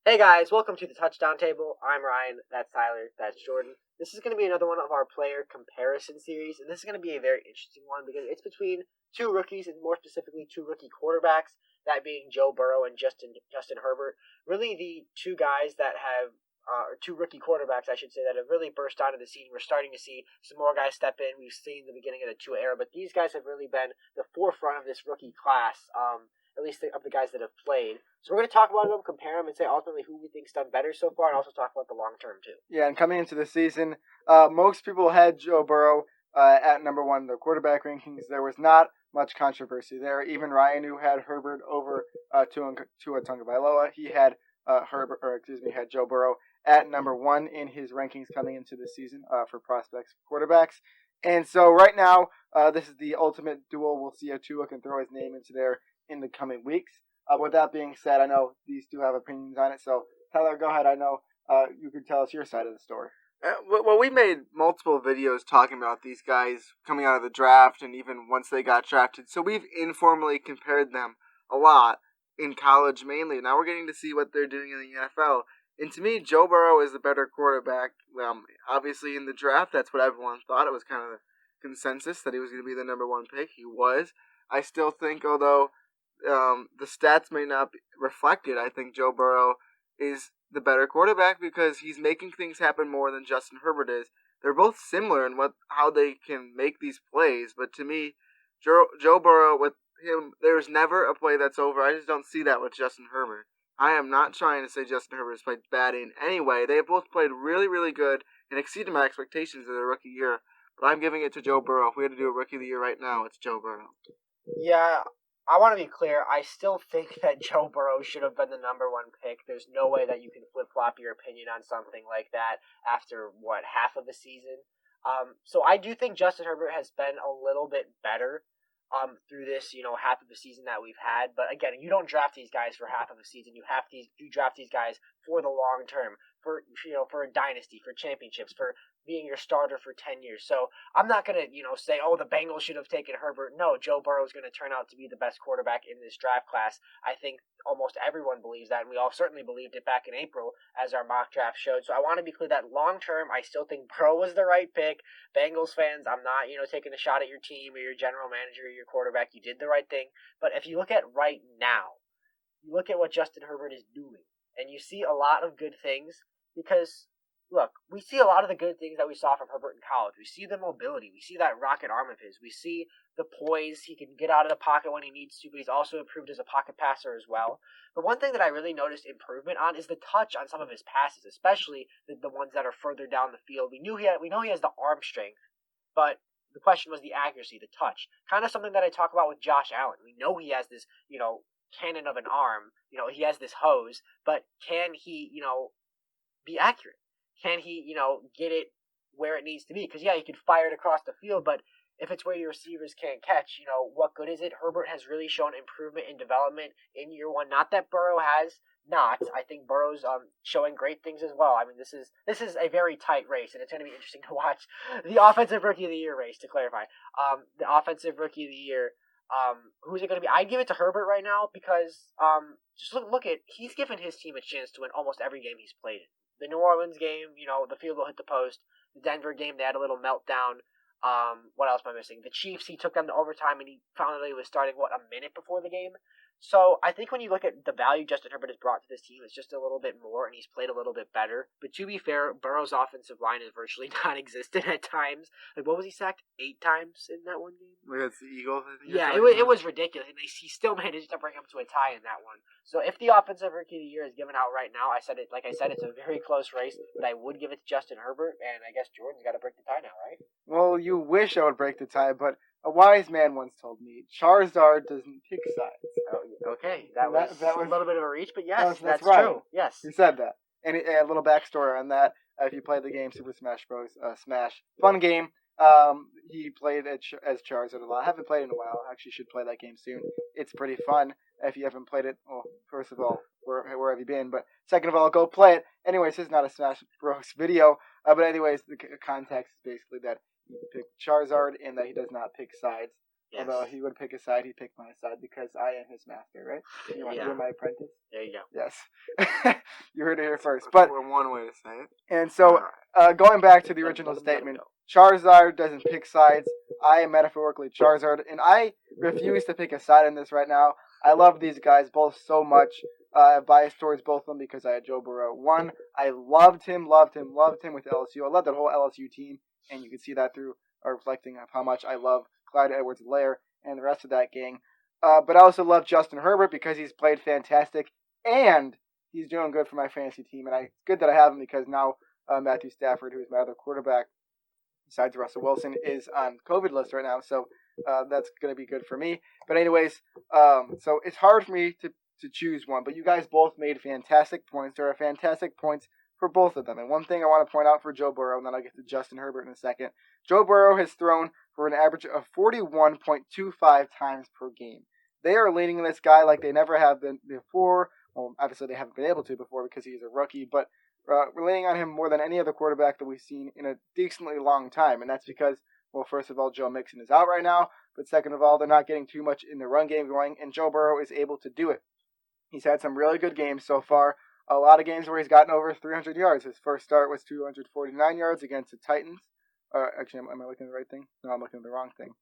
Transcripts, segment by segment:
Hey guys, welcome to the Touchdown Table. I'm Ryan, that's Tyler, that's Jordan. This is going to be another one of our player comparison series, and this is going to be a very interesting one because it's between two rookies, and more specifically two rookie quarterbacks, that being Joe Burrow and Justin Herbert. Really the two guys that have, or two rookie quarterbacks, I should say, that have really burst onto the scene. We're starting to see some more guys step in. We've seen the beginning of the Tua era, but these guys have really been the forefront of this rookie class. At least of the guys that have played. So we're going to talk about them, compare them, and say ultimately who we think's done better so far, and also talk about the long term too. Yeah, and coming into the season, most people had Joe Burrow at number one in their quarterback rankings. There was not much controversy there. Even Ryan, who had Herbert over Tua Tagovailoa, he had had Joe Burrow at number one in his rankings coming into the season for prospects quarterbacks. And so right now, this is the ultimate duel. We'll see if Tua can throw his name into there in the coming weeks. With that being said, I know these two have opinions on it, so Tyler, go ahead. I know you can tell us your side of the story. Well, we made multiple videos talking about these guys coming out of the draft and even once they got drafted, so we've informally compared them a lot in college mainly. Now we're getting to see what they're doing in the NFL. And to me, Joe Burrow is the better quarterback. Obviously in the draft, that's what everyone thought. It was kind of the consensus that he was going to be the number one pick. He was. I still think, although the stats may not reflect it, I think Joe Burrow is the better quarterback because he's making things happen more than Justin Herbert is. They're both similar in how they can make these plays, but to me, Joe Burrow, with him, there's never a play that's over. I just don't see that with Justin Herbert. I am not trying to say Justin Herbert has played bad in any way. They have both played really, really good and exceeded my expectations in their rookie year, but I'm giving it to Joe Burrow. If we had to do a rookie of the year right now, it's Joe Burrow. Yeah, I want to be clear. I still think that Joe Burrow should have been the number one pick. There's no way that you can flip-flop your opinion on something like that after, half of the season. So I do think Justin Herbert has been a little bit better through this, half of the season that we've had. But again, you don't draft these guys for half of a season. You draft these guys for the long term, for a dynasty, for championships, for being your starter for 10 years. So I'm not going to, say, oh, the Bengals should have taken Herbert. No, Joe Burrow is going to turn out to be the best quarterback in this draft class. I think almost everyone believes that, and we all certainly believed it back in April as our mock draft showed. So I want to be clear that long term, I still think Burrow was the right pick. Bengals fans, I'm not, taking a shot at your team or your general manager or your quarterback. You did the right thing. But if you look at right now, you look at what Justin Herbert is doing, and you see a lot of good things because, look, we see a lot of the good things that we saw from Herbert in college. We see the mobility. We see that rocket arm of his. We see the poise. He can get out of the pocket when he needs to, but he's also improved as a pocket passer as well. But one thing that I really noticed improvement on is the touch on some of his passes, especially the ones that are further down the field. We know he has the arm strength, but the question was the accuracy, the touch. Kind of something that I talk about with Josh Allen. We know he has this, cannon of an arm. He has this hose, but can he, be accurate? Can he, get it where it needs to be? Because, yeah, he could fire it across the field, but if it's where your receivers can't catch, what good is it? Herbert has really shown improvement in development in year one. Not that Burrow has not. I think Burrow's showing great things as well. I mean, this is a very tight race, and it's going to be interesting to watch the Offensive Rookie of the Year race, to clarify. The Offensive Rookie of the Year, who's it going to be? I'd give it to Herbert right now because just look at, he's given his team a chance to win almost every game he's played in. The New Orleans game, the field goal hit the post. The Denver game, they had a little meltdown. What else am I missing? The Chiefs, he took them to overtime, and he found that he was starting, a minute before the game? So I think when you look at the value Justin Herbert has brought to this team, it's just a little bit more, and he's played a little bit better. But to be fair, Burrow's offensive line is virtually non-existent at times. What was he sacked? 8 times in that one game? Against the Eagles, I think. Yeah, it was ridiculous, and he still managed to bring him to a tie in that one. So if the Offensive Rookie of the Year is given out right now, like I said, it's a very close race, but I would give it to Justin Herbert, and I guess Jordan's got to break the tie now, right? Well, you wish I would break the tie, but a wise man once told me, Charizard doesn't pick sides. Oh, okay, that was a little bit of a reach, but yes, that's right. True. Yes. He said that. And a little backstory on that, if you played the game Super Smash Bros. Smash, fun game. He played as Charizard a lot. I haven't played in a while. Actually, should play that game soon. It's pretty fun. If you haven't played it, well, first of all, where have you been? But second of all, go play it. Anyways, this is not a Smash Bros. Video. But anyways, the context is basically that he picked Charizard and that he does not pick sides. Yes. Although he would pick a side, he'd pick my side because I am his master, right? You're my apprentice? There you go. Yes. heard it here first. But one way to say it. And so, going back to the original statement, Charizard doesn't pick sides. I am metaphorically Charizard, and I refuse to pick a side in this right now. I love these guys both so much. I have bias towards both of them because I had Joe Burrow. One, I loved him with LSU. I love that whole LSU team, and you can see that through a reflecting of how much I love Clyde Edwards-Helaire and the rest of that gang. But I also love Justin Herbert because he's played fantastic, and he's doing good for my fantasy team. And it's good that I have him because now Matthew Stafford, who is my other quarterback, besides Russell Wilson, is on COVID list right now. So that's going to be good for me. But anyways, so it's hard for me to choose one. But you guys both made fantastic points. There are fantastic points for both of them. And one thing I want to point out for Joe Burrow, and then I'll get to Justin Herbert in a second. Joe Burrow has thrown for an average of 41.25 times per game. They are leaning this guy like they never have been before. Well, obviously they haven't been able to before because he's a rookie, but we're leaning on him more than any other quarterback that we've seen in a decently long time. And that's because, well, first of all, Joe Mixon is out right now, but second of all, they're not getting too much in the run game going, and Joe Burrow is able to do it. He's had some really good games so far. A lot of games where he's gotten over 300 yards. His first start was 249 yards against the Titans. Actually, am I looking at the right thing? No, I'm looking at the wrong thing.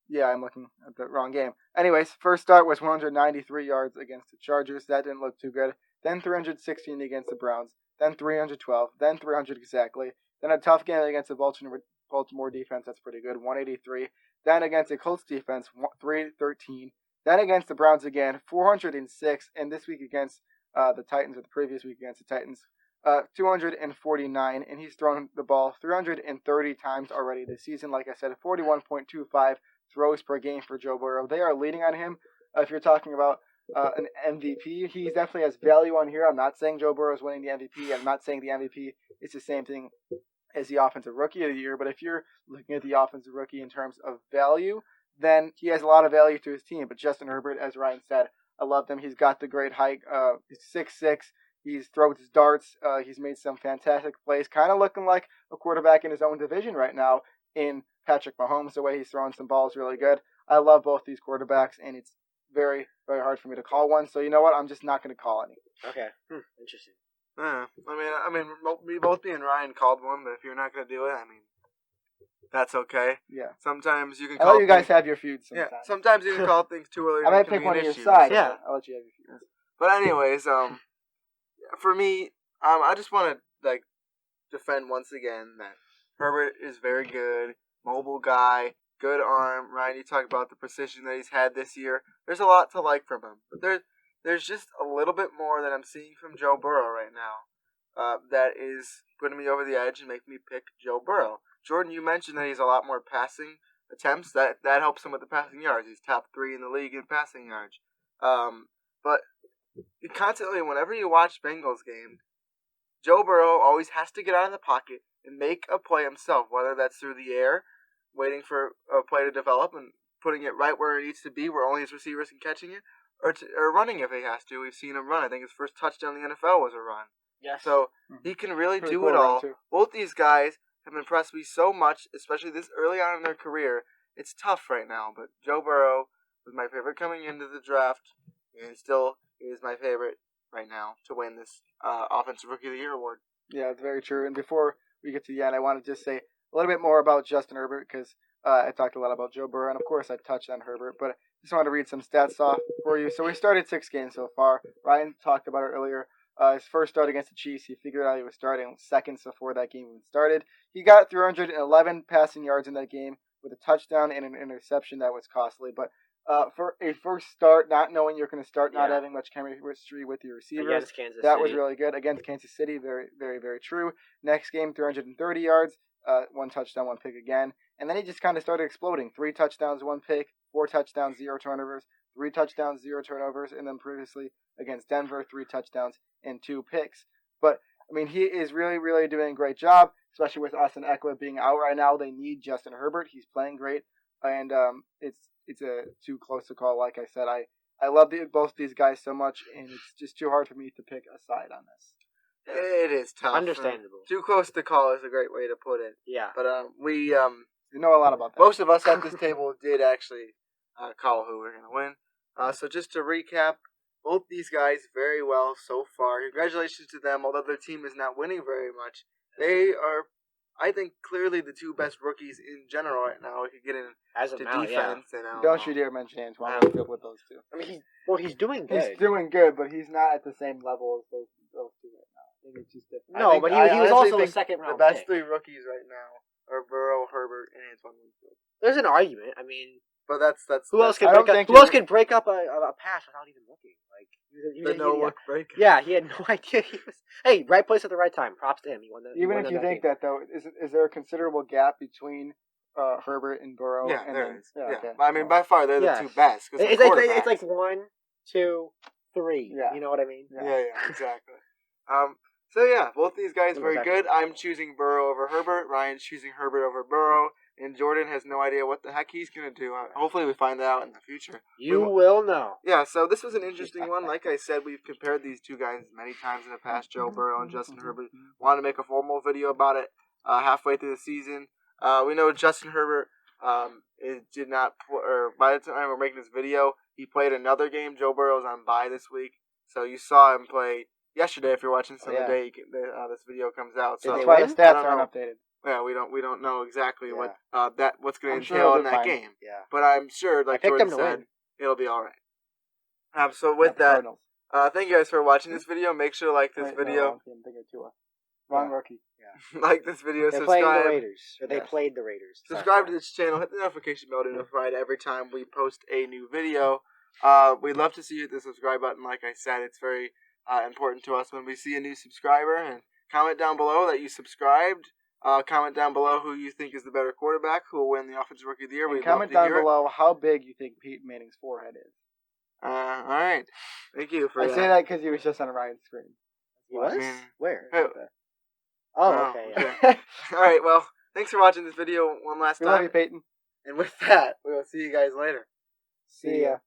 Yeah, I'm looking at the wrong game. Anyways, first start was 193 yards against the Chargers. That didn't look too good. Then 316 against the Browns. Then 312. Then 300 exactly. Then a tough game against the Baltimore defense. That's pretty good. 183. Then against the Colts defense, 313. Then against the Browns again, 406. And this week against the Titans, or the previous week against the Titans, 249. And he's thrown the ball 330 times already this season. Like I said, 41.25 throws per game for Joe Burrow. They are leading on him. If you're talking about an MVP, he definitely has value on here. I'm not saying Joe Burrow is winning the MVP. I'm not saying the MVP is the same thing as the Offensive Rookie of the Year. But if you're looking at the Offensive Rookie in terms of value, then he has a lot of value to his team. But Justin Herbert, as Ryan said, I love him. He's got the great height. He's 6'6". He's throws his darts. He's made some fantastic plays. Kind of looking like a quarterback in his own division right now in Patrick Mahomes. The way he's throwing some balls really good. I love both these quarterbacks, and it's very, very hard for me to call one. So you know what? I'm just not going to call any. Okay. Interesting. I mean, we both me and Ryan called one, but if you're not going to do it, I mean, that's okay. Yeah. Sometimes you can I'll let you guys have your feuds sometimes. Yeah, sometimes you can call things too early. I might pick one of your sides. Yeah. I'll let you have your feuds. But anyways, for me, I just want to defend once again that Herbert is very good, mobile guy, good arm. Ryan, you talk about the precision that he's had this year. There's a lot to like from him, but there's just a little bit more that I'm seeing from Joe Burrow right now that is putting me over the edge and making me pick Joe Burrow. Jordan, you mentioned that he's a lot more passing attempts. That helps him with the passing yards. He's top 3 in the league in passing yards. But constantly, whenever you watch Bengals game, Joe Burrow always has to get out of the pocket and make a play himself, whether that's through the air, waiting for a play to develop and putting it right where it needs to be, where only his receivers can catching it, or running if he has to. We've seen him run. I think his first touchdown in the NFL was a run. Yes. So he can really Pretty do cool it all. too. Both these guys have impressed me so much, especially this early on in their career. It's tough right now, but Joe Burrow was my favorite coming into the draft, and still is my favorite right now to win this Offensive Rookie of the Year award. Yeah, it's very true. And before we get to the end, I want to just say a little bit more about Justin Herbert because I talked a lot about Joe Burrow, and of course I touched on Herbert, but I just wanted to read some stats off for you. So we started 6 games so far. Ryan talked about it earlier. His first start against the Chiefs, he figured out he was starting seconds before that game even started. He got 311 passing yards in that game with a touchdown and an interception that was costly. But for a first start, not knowing you're going to start, not having much chemistry with your receivers, Against Kansas that City. was really good. Against Kansas City, very, very, very true. Next game, 330 yards, 1 touchdown, 1 pick again. And then he just kind of started exploding. 3 touchdowns, 1 pick, 4 touchdowns, 0 turnovers, 3 touchdowns, 0 turnovers, and then previously against Denver, 3 touchdowns and 2 picks. But, I mean, he is really, really doing a great job, especially with Austin Eckler being out right now. They need Justin Herbert. He's playing great, and it's too close to call. Like I said, I love both these guys so much, and it's just too hard for me to pick a side on this. It is tough. Understandable. Too close to call is a great way to put it. Yeah. But we You know a lot about that. most of us at this table did actually call who we're going to win. So just to recap, both these guys very well so far. Congratulations to them. Although their team is not winning very much, they are, I think, clearly the two best rookies in general right now. We could get into As of now, yeah. defense. And Don't you dare mention Antoine Winfield with those two. I mean, he's doing good. He's doing good, but he's not at the same level as those two right now. I think it's just different. No, but he was also a second round. The best pick. three rookies right now are Burrow, Herbert, and Antoine Winfield. There's an argument. I mean, but that's who else can I don't break up? think Who else can break up a pass without even looking? Like the no look break. Yeah, he had no idea. He was right place at the right time. Props to him. He won the. Even if you think that though, is there a considerable gap between Herbert and Burrow? Yeah, and there is. Yeah, yeah. Okay. I mean, by far they're the two best. It's like 1, 2, 3. Yeah. You know what I mean? Yeah, exactly. So yeah, both these guys very good. I'm choosing Burrow over Herbert. Ryan's choosing Herbert over Burrow. And Jordan has no idea what the heck he's going to do. Hopefully we find that out in the future. You will know. Yeah, so this was an interesting one. Like I said, we've compared these two guys many times in the past, Joe Burrow and Justin Herbert. Wanted to make a formal video about it halfway through the season. We know Justin Herbert did not, or by the time we're making this video, he played another game. Joe Burrow's on bye this week. So you saw him play yesterday. If you're watching this on the day this video comes out. So that's why the stats aren't updated. Yeah, we don't know exactly what's going to sure entail in that game. Yeah, but I'm sure, like Jordan said, it'll be all right. So with that, thank you guys for watching this video. Make sure to like this video. Wrong rookie. Yeah. Like this video. They're subscribe. Playing the Raiders. Or they played the Raiders. Subscribe to this channel. Hit the notification bell to be notified every time we post a new video. We'd love to see you hit the subscribe button. Like I said, it's very important to us when we see a new subscriber. And comment down below that you subscribed. Comment down below who you think is the better quarterback, who will win the Offensive Rookie of the Year. And comment down below how big you think Peyton Manning's forehead is. All right. Thank you for that. I say that because he was just on Ryan's screen. He was? Where? Who? Oh, okay. Yeah. All right, well, thanks for watching this video one last time. We love you, Peyton. And with that, we will see you guys later. See ya.